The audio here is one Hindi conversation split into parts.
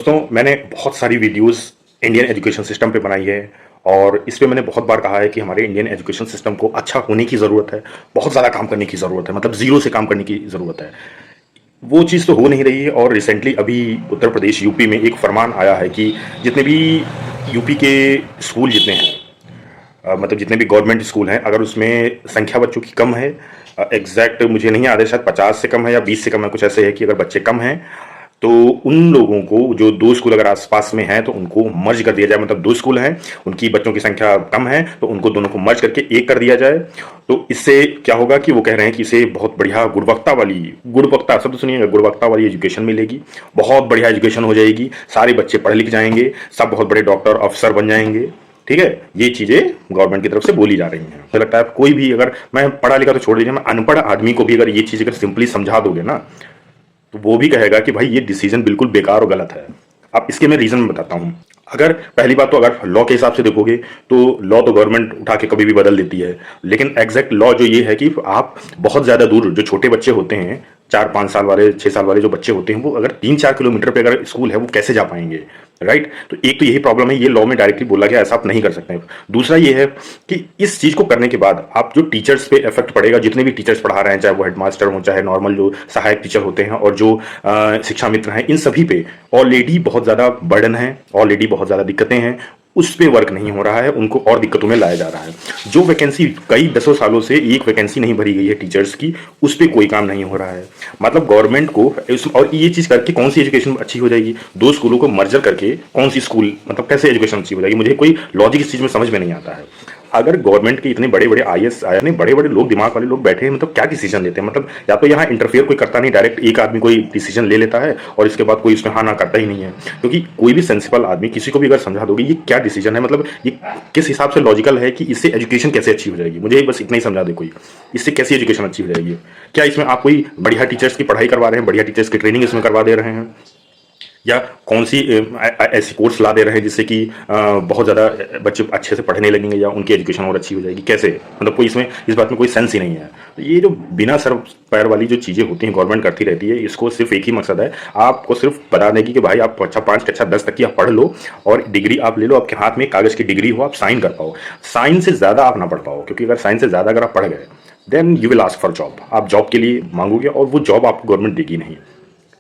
दोस्तों मैंने बहुत सारी वीडियोस इंडियन एजुकेशन सिस्टम पे बनाई है और इस पे मैंने बहुत बार कहा है कि हमारे इंडियन एजुकेशन सिस्टम को अच्छा होने की ज़रूरत है। बहुत ज़्यादा काम करने की ज़रूरत है, मतलब ज़ीरो से काम करने की ज़रूरत है। वो चीज़ तो हो नहीं रही है और रिसेंटली अभी उत्तर प्रदेश यूपी में एक फरमान आया है कि जितने भी यूपी के स्कूल जितने हैं, मतलब जितने भी गवर्नमेंट स्कूल हैं, अगर उसमें संख्या बच्चों की कम है, एग्जैक्ट मुझे नहीं याद है, शायद 50 से कम है या 20 से कम है, कुछ ऐसे है कि अगर बच्चे कम हैं तो उन लोगों को, जो दो स्कूल अगर आसपास में हैं तो उनको मर्ज कर दिया जाए। मतलब दो स्कूल हैं, उनकी बच्चों की संख्या कम है तो उनको दोनों को मर्ज करके एक कर दिया जाए। तो इससे क्या होगा कि वो कह रहे हैं कि इसे बहुत बढ़िया गुणवत्ता शब्द सुनिएगा, गुणवत्ता वाली एजुकेशन मिलेगी, बहुत बढ़िया एजुकेशन हो जाएगी, सारे बच्चे पढ़ लिख जाएंगे, सब बहुत बड़े डॉक्टर अफसर बन जाएंगे। ठीक है, ये चीजें गवर्नमेंट की तरफ से बोली जा रही हैं। मुझे लगता है कोई भी, अगर मैं पढ़ा लिखा तो छोड़ दीजिए, मैं अनपढ़ आदमी को भी अगर ये चीज अगर सिंपली समझा दोगे ना, तो वो भी कहेगा कि भाई ये डिसीजन बिल्कुल बेकार और गलत है। अब इसके मैं रीजन बताता हूं। अगर पहली बात तो अगर लॉ के हिसाब से देखोगे तो लॉ तो गवर्नमेंट उठा के कभी भी बदल देती है, लेकिन एग्जैक्ट लॉ जो ये है कि आप बहुत ज्यादा दूर, जो छोटे बच्चे होते हैं, 4-5 साल वाले, 6 साल वाले जो बच्चे होते हैं, वो अगर 3-4 किलोमीटर पे अगर स्कूल है वो कैसे जा पाएंगे। राइट, तो एक तो यही प्रॉब्लम है, ये लॉ में डायरेक्टली बोला गया ऐसा आप नहीं कर सकते। दूसरा ये है कि इस चीज को करने के बाद आप जो टीचर्स पे इफेक्ट पड़ेगा, जितने भी टीचर्स पढ़ा रहे हैं, चाहे वो हेडमास्टर हो, चाहे नॉर्मल जो सहायक टीचर होते हैं, और जो शिक्षा मित्र हैं, इन सभी पे ऑलरेडी बहुत ज्यादा बर्डन है, ऑलरेडी बहुत ज्यादा दिक्कतें हैं, उस पे वर्क नहीं हो रहा है, उनको और दिक्कतों में लाया जा रहा है। जो वैकेंसी कई दसों सालों से एक वैकेंसी नहीं भरी गई है टीचर्स की, उस पे कोई काम नहीं हो रहा है। मतलब गवर्नमेंट को और ये चीज करके कौन सी एजुकेशन अच्छी हो जाएगी? दो स्कूलों को मर्जर करके कौन सी स्कूल, मतलब कैसे एजुकेशन अच्छी हो जाएगी? मुझे कोई लॉजिक इस चीज में समझ में नहीं आता है। अगर गवर्नमेंट के इतने बड़े बड़े आईएएस, इतने बड़े बड़े लोग, दिमाग वाले लोग बैठे हैं, मतलब क्या डिसीजन लेते हैं? मतलब या तो यहाँ इंटरफेयर कोई करता नहीं, डायरेक्ट एक आदमी कोई डिसीजन ले लेता है और इसके बाद कोई इसमें हाँ ना करता ही नहीं है। क्योंकि कोई भी सेंसिबल आदमी किसी को भी अगर समझा दोगे ये क्या डिसीजन है, मतलब ये किस हिसाब से लॉजिकल है, कि इससे एजुकेशन कैसे अच्छी हो जाएगी, मुझे बस इतना ही समझा दे कोई, इससे कैसी एजुकेशन अच्छी हो जाएगी। क्या इसमें आप कोई बढ़िया टीचर्स की पढ़ाई करवा रहे हैं, बढ़िया टीचर्स की ट्रेनिंग इसमें करवा दे रहे हैं, या कौन सी ऐसी कोर्स ला दे रहे हैं जिससे कि बहुत ज़्यादा बच्चे अच्छे से पढ़ने लगेंगे या उनकी एजुकेशन और अच्छी हो जाएगी? कैसे? मतलब कोई इसमें, इस बात में कोई सेंस ही नहीं है। तो ये जो बिना सर पैर वाली जो चीज़ें होती हैं गवर्नमेंट करती रहती है, इसको सिर्फ एक ही मकसद है, आपको सिर्फ बता देगी कि भाई आप कक्षा 5, कक्षा 10 तक की आप पढ़ लो और डिग्री आप ले लो, आपके हाथ में कागज़ की डिग्री हो, आप साइन कर पाओ। साइन से ज़्यादा आप ना पढ़ पाओ, क्योंकि अगर साइन से ज़्यादा अगर आप पढ़ गए then you will ask for job, आप जॉब के लिए मांगोगे और वो जॉब आपको गवर्नमेंट देगी नहीं।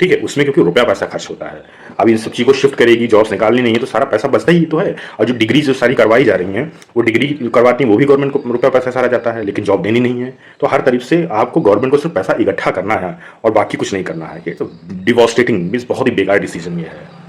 ठीक है, उसमें क्योंकि रुपया पैसा खर्च होता है। अब इन सब चीज़ को शिफ्ट करेगी, जॉब्स निकालनी नहीं है, तो सारा पैसा बचता ही तो है। और जो डिग्री जो सारी करवाई जा रही हैं, वो डिग्री करवाती हैं, वो भी गवर्नमेंट को रुपया पैसा सारा जाता है, लेकिन जॉब देनी नहीं है। तो हर तरफ से आपको गवर्नमेंट को सिर्फ पैसा इकट्ठा करना है और बाकी कुछ नहीं करना है। ये तो डिवॉस्टेटिंग मीन्स बहुत ही बेकार डिसीजन ये है।